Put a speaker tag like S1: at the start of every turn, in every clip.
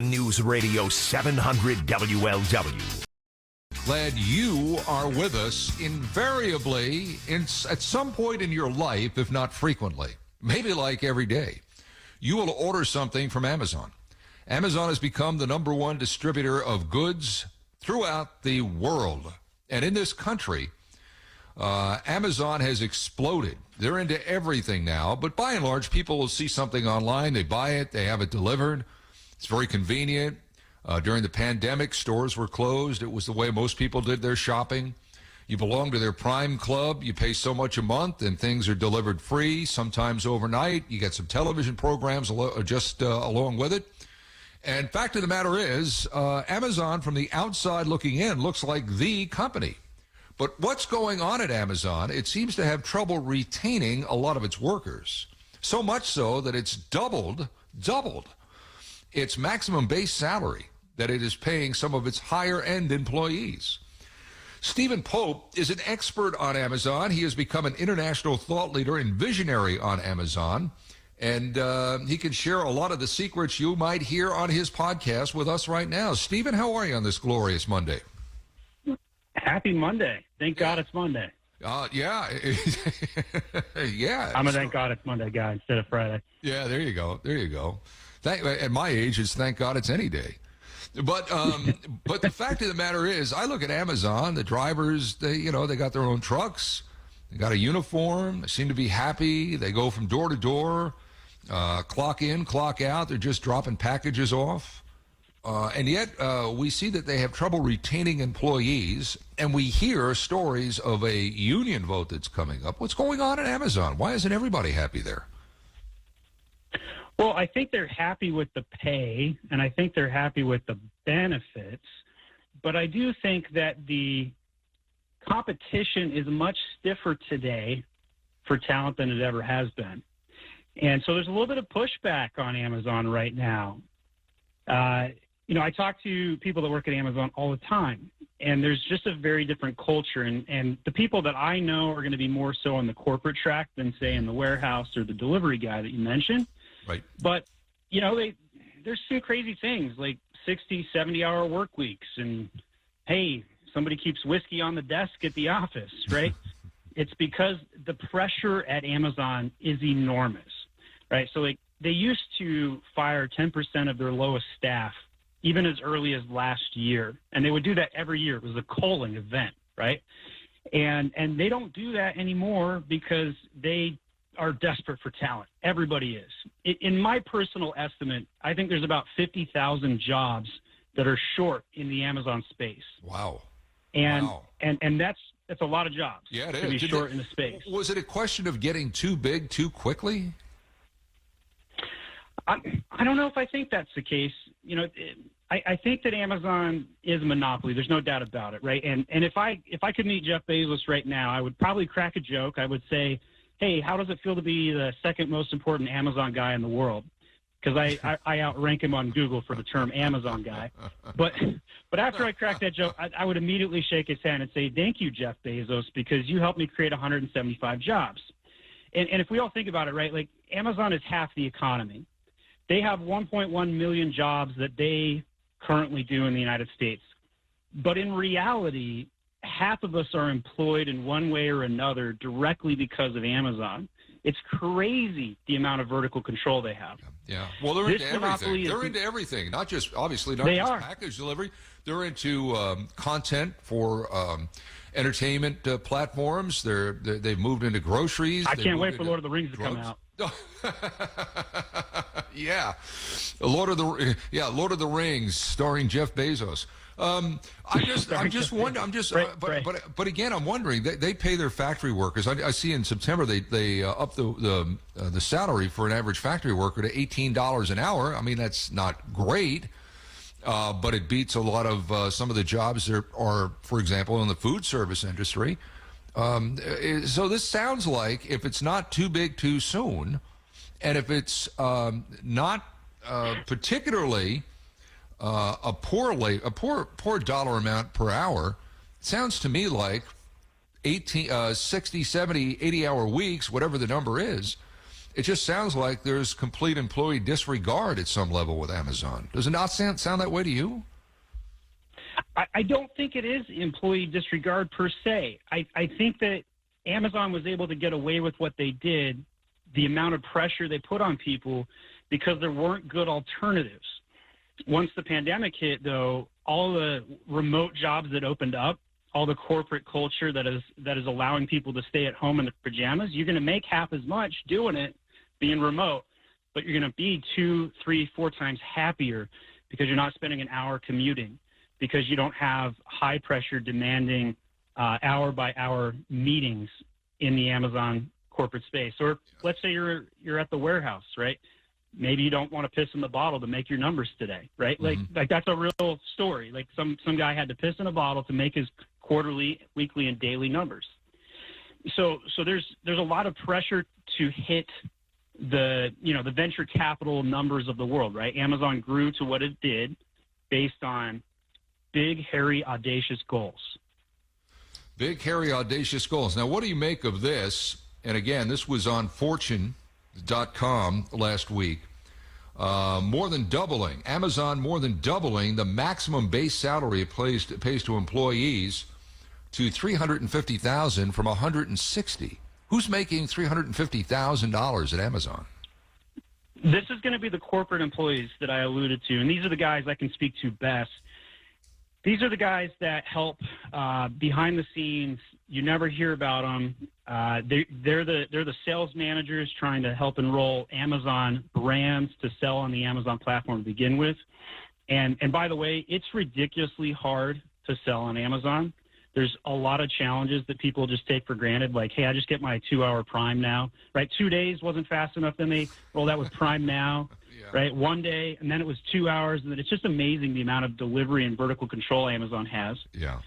S1: News Radio 700 WLW.
S2: Glad you are with us. Invariably, at some point in your life, if not frequently, maybe like every day, you will order something from Amazon. Amazon has become the #1 distributor of goods throughout the world. And in this country, Amazon has exploded. They're into everything now, but by and large, people will see something online, they buy it, they have it delivered. It's very convenient. During the pandemic, stores were closed. It was the way most people did their shopping. You belong to their Prime Club. You pay so much a month, and things are delivered free, sometimes overnight. You get some television programs along with it. And fact of the matter is, Amazon, from the outside looking in, looks like the company. But what's going on at Amazon? It seems to have trouble retaining a lot of its workers. So much so that it's doubled its maximum base salary that it is paying some of its higher-end employees. Stephen Pope is an expert on Amazon. He has become an international thought leader and visionary on Amazon, and he can share a lot of the secrets you might hear on his podcast with us right now. Stephen, how are you on this glorious Monday?
S3: Happy Monday. Thank God it's Monday.
S2: Yeah. Yeah.
S3: I'm a thank God it's Monday guy instead of Friday.
S2: Yeah, there you go. At my age, it's thank God it's any day. But but the fact of the matter is, I look at Amazon, the drivers, they got their own trucks, they got a uniform, they seem to be happy, they go from door to door, clock in, clock out, they're just dropping packages off. And yet we see that they have trouble retaining employees, and we hear stories of a union vote that's coming up. What's going on at Amazon? Why isn't everybody happy there?
S3: Well, I think they're happy with the pay, and I think they're happy with the benefits. But I do think that the competition is much stiffer today for talent than it ever has been. And so there's a little bit of pushback on Amazon right now. I talk to people that work at Amazon all the time, and there's just a very different culture. And the people that I know are going to be more so on the corporate track than, say, in the warehouse or the delivery guy that you mentioned.
S2: Right.
S3: But, there's some crazy things like 60, 70-hour work weeks. And, hey, somebody keeps whiskey on the desk at the office, right? It's because the pressure at Amazon is enormous, right? So, they used to fire 10% of their lowest staff even as early as last year. And they would do that every year. It was a culling event, right? And they don't do that anymore because they are desperate for talent. Everybody is. In my personal estimate, I think there's about 50,000 jobs that are short in the Amazon space.
S2: Wow.
S3: And that's a lot of jobs.
S2: Yeah, it is.
S3: To be short in the space.
S2: Was it a question of getting too big too quickly?
S3: I don't know if I think that's the case. I think that Amazon is a monopoly. There's no doubt about it, right? And if I could meet Jeff Bezos right now, I would probably crack a joke. I would say, hey, how does it feel to be the second most important Amazon guy in the world? Because I outrank him on Google for the term Amazon guy. But after I crack that joke, I would immediately shake his hand and say, thank you, Jeff Bezos, because you helped me create 175 jobs. And if we all think about it, right, like Amazon is half the economy. They have 1.1 million jobs that they currently do in the United States. But in reality, half of us are employed in one way or another directly because of Amazon. It's crazy the amount of vertical control they have.
S2: Yeah. Well, they're into everything. They're into everything, not just package delivery. They're into content for entertainment platforms. They've moved into groceries.
S3: I can't wait for Lord of the Rings to come out.
S2: Yeah, Lord of the Rings, starring Jeff Bezos. But again, I'm wondering. They pay their factory workers. I see in September they up the salary for an average factory worker to $18 an hour. I mean, that's not great, but it beats a lot of some of the jobs that are, for example, in the food service industry. So this sounds like if it's not too big too soon, and if it's not particularly a poor dollar amount per hour, it sounds to me like 60, 70, 80-hour weeks, whatever the number is it just sounds like there's complete employee disregard at some level with Amazon. Does it not sound that way to you?
S3: I don't think it is employee disregard per se. I think that Amazon was able to get away with what they did, the amount of pressure they put on people, because there weren't good alternatives. Once the pandemic hit, though, all the remote jobs that opened up, all the corporate culture that is allowing people to stay at home in their pajamas, you're going to make half as much doing it, being remote, but you're going to be 2, 3, 4 times happier because you're not spending an hour commuting, because you don't have high-pressure, demanding, hour-by-hour meetings in the Amazon corporate space. Or let's say you're at the warehouse, right? Maybe you don't want to piss in the bottle to make your numbers today, right?
S2: Mm-hmm.
S3: Like that's a real story. Like some guy had to piss in a bottle to make his quarterly, weekly, and daily numbers. So there's a lot of pressure to hit the venture capital numbers of the world, right? Amazon grew to what it did based on big, hairy, audacious goals.
S2: Big, hairy, audacious goals. Now, what do you make of this? And again, this was on Fortune.com last week. Amazon more than doubling the maximum base salary it pays to employees to $350,000 from $160,000. Who's making $350,000 at Amazon?
S3: This is going to be the corporate employees that I alluded to, and these are the guys I can speak to best. These are the guys that help behind the scenes. You never hear about them. They're the sales managers trying to help enroll Amazon brands to sell on the Amazon platform to begin with. And by the way, it's ridiculously hard to sell on Amazon. There's a lot of challenges that people just take for granted, like, hey, I just get my 2-hour Prime now, right? 2 days wasn't fast enough. Then they rolled out with Prime Now, right? 1 day, and then it was 2 hours. And then it's just amazing the amount of delivery and vertical control Amazon has.
S2: Yeah.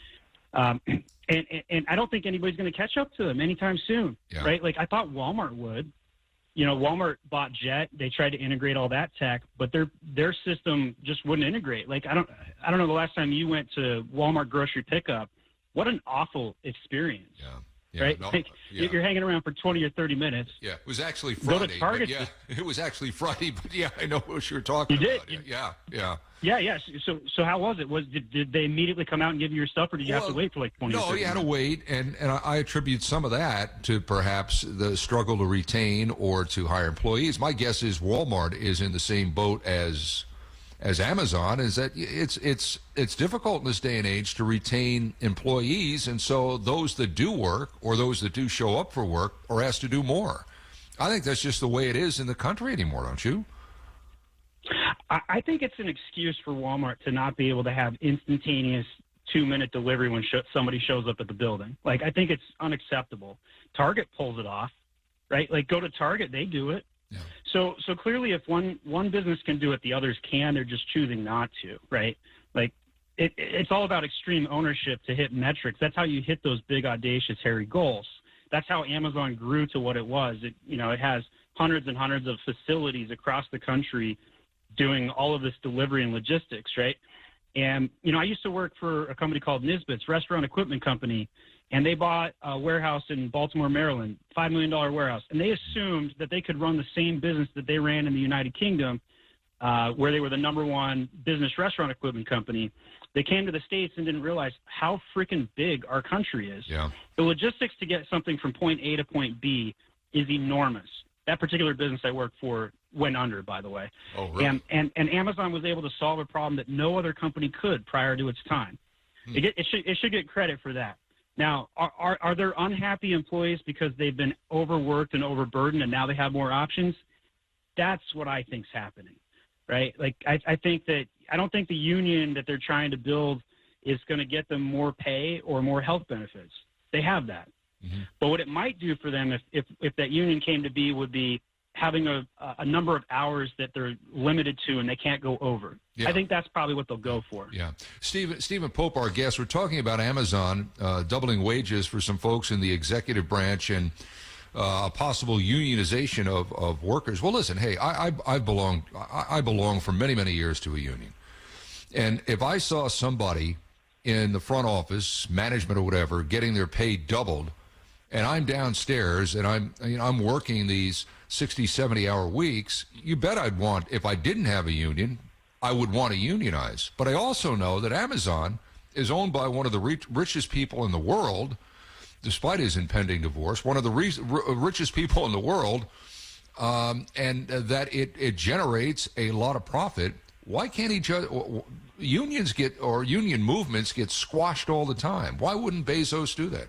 S3: And I don't think anybody's going to catch up to them anytime soon, right? Like I thought Walmart would. Walmart bought Jet. They tried to integrate all that tech, but their system just wouldn't integrate. Like I don't know the last time you went to Walmart grocery pickup. What an awful experience.
S2: Yeah,
S3: right?
S2: No,
S3: You're hanging around for 20 or 30 minutes.
S2: Yeah, it was actually Friday.
S3: Go to Target.
S2: It was actually Friday, but I know what you were talking about. Yeah.
S3: So how was it? Did they immediately come out and give you your stuff, or did you have to wait for like 20
S2: No, you had to wait, and I attribute some of that to perhaps the struggle to retain or to hire employees. My guess is Walmart is in the same boat as Amazon, is that it's difficult in this day and age to retain employees, and so those that do work or those that do show up for work are asked to do more. I think that's just the way it is in the country anymore, don't you?
S3: I think it's an excuse for Walmart to not be able to have instantaneous 2-minute delivery when somebody shows up at the building. Like, I think it's unacceptable. Target pulls it off, right? Like, go to Target, they do it.
S2: Yeah.
S3: So clearly, if one business can do it, the others can. They're just choosing not to, right? Like it's all about extreme ownership to hit metrics. That's how you hit those big, audacious, hairy goals. That's how Amazon grew to what it was. It has hundreds and hundreds of facilities across the country doing all of this delivery and logistics, right? And I used to work for a company called Nisbet's Restaurant Equipment Company. And they bought a warehouse in Baltimore, Maryland, $5 million warehouse. And they assumed that they could run the same business that they ran in the United Kingdom, where they were the number one business restaurant equipment company. They came to the States and didn't realize how freaking big our country is.
S2: Yeah.
S3: The logistics to get something from point A to point B is enormous. That particular business I worked for went under, by the way.
S2: Oh, really?
S3: And Amazon was able to solve a problem that no other company could prior to its time. It should get credit for that. Now, are there unhappy employees because they've been overworked and overburdened and now they have more options? That's what I think's happening, right? Like, I think that I don't think the union that they're trying to build is going to get them more pay or more health benefits. They have that. Mm-hmm. But what it might do for them if that union came to be would be having a number of hours that they're limited to and they can't go over. Yeah. I think that's probably what they'll go for.
S2: Yeah. Stephen Pope, our guest, we're talking about Amazon doubling wages for some folks in the executive branch and a possible unionization of workers. Well, listen, hey, I belong for many, many years to a union. And if I saw somebody in the front office, management or whatever, getting their pay doubled, and I'm downstairs and I'm working these 60, 70-hour weeks, you bet I'd want, if I didn't have a union, I would want to unionize. But I also know that Amazon is owned by one of the richest people in the world, despite his impending divorce, one of the richest people in the world, and that it generates a lot of profit. Why can't unions union movements get squashed all the time? Why wouldn't Bezos do that?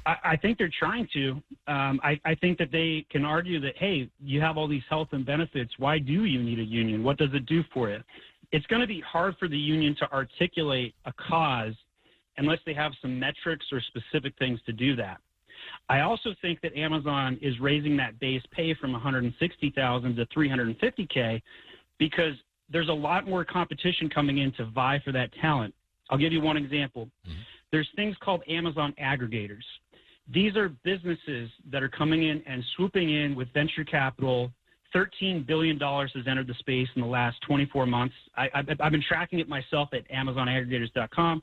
S3: I think they're trying to. I think that they can argue that, hey, you have all these health and benefits. Why do you need a union? What does it do for you? It's going to be hard for the union to articulate a cause unless they have some metrics or specific things to do that. I also think that Amazon is raising that base pay from $160,000 to $350K because there's a lot more competition coming in to vie for that talent. I'll give you one example. Mm-hmm. There's things called Amazon aggregators. These are businesses that are coming in and swooping in with venture capital. $13 billion has entered the space in the last 24 months. I've been tracking it myself at AmazonAggregators.com.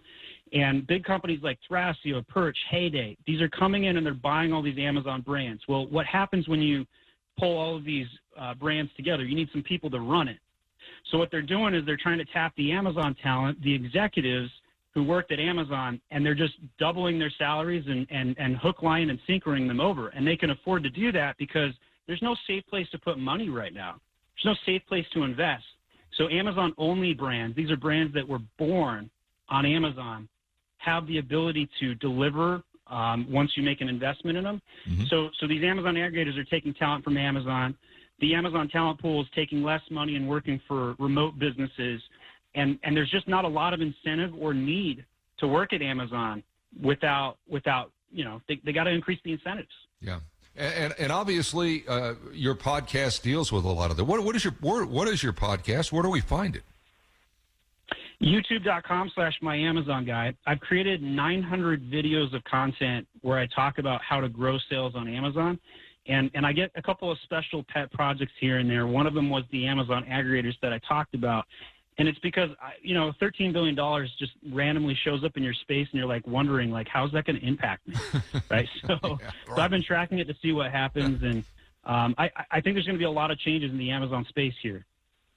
S3: And big companies like Thrasio, Perch, Heyday, these are coming in and they're buying all these Amazon brands. Well, what happens when you pull all of these brands together? You need some people to run it. So what they're doing is they're trying to tap the Amazon talent, the executives who worked at Amazon, and they're just doubling their salaries and hook, line, and sinkering them over. And they can afford to do that because there's no safe place to put money right now. There's no safe place to invest. So Amazon-only brands, these are brands that were born on Amazon, have the ability to deliver once you make an investment in them. Mm-hmm. So these Amazon aggregators are taking talent from Amazon. The Amazon talent pool is taking less money and working for remote businesses. And there's just not a lot of incentive or need to work at Amazon without they got to increase the incentives.
S2: Yeah. And obviously, your podcast deals with a lot of that. What is your podcast? Where do we find it?
S3: YouTube.com/myamazonguy. I've created 900 videos of content where I talk about how to grow sales on Amazon. And I get a couple of special pet projects here and there. One of them was the Amazon aggregators that I talked about. And it's because, $13 billion just randomly shows up in your space, and you're like wondering, like, how's that going to impact me, right? So I've been tracking it to see what happens, and I think there's going to be a lot of changes in the Amazon space here.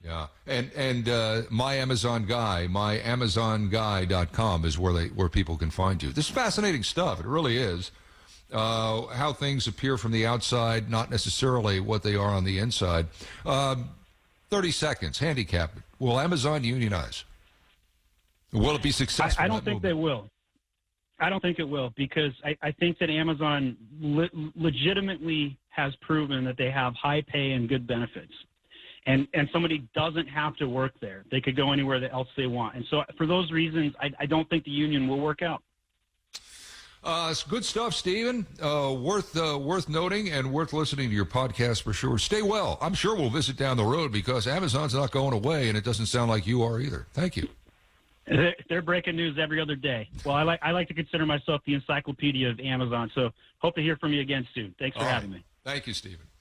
S2: Yeah, and My Amazon Guy, myamazonguy.com is where people can find you. This is fascinating stuff. It really is. How things appear from the outside, not necessarily what they are on the inside. 30 seconds, handicap it. Will Amazon unionize? Will it be successful?
S3: I don't think they will. I don't think it will because I think that Amazon legitimately has proven that they have high pay and good benefits. And somebody doesn't have to work there. They could go anywhere else they want. And so for those reasons, I don't think the union will work out.
S2: It's good stuff, Stephen. Worth noting and worth listening to your podcast for sure. Stay well. I'm sure we'll visit down the road because Amazon's not going away, and it doesn't sound like you are either. Thank you.
S3: They're breaking news every other day. Well, I like to consider myself the encyclopedia of Amazon, so hope to hear from you again soon. Thanks for having me.
S2: Thank you, Stephen.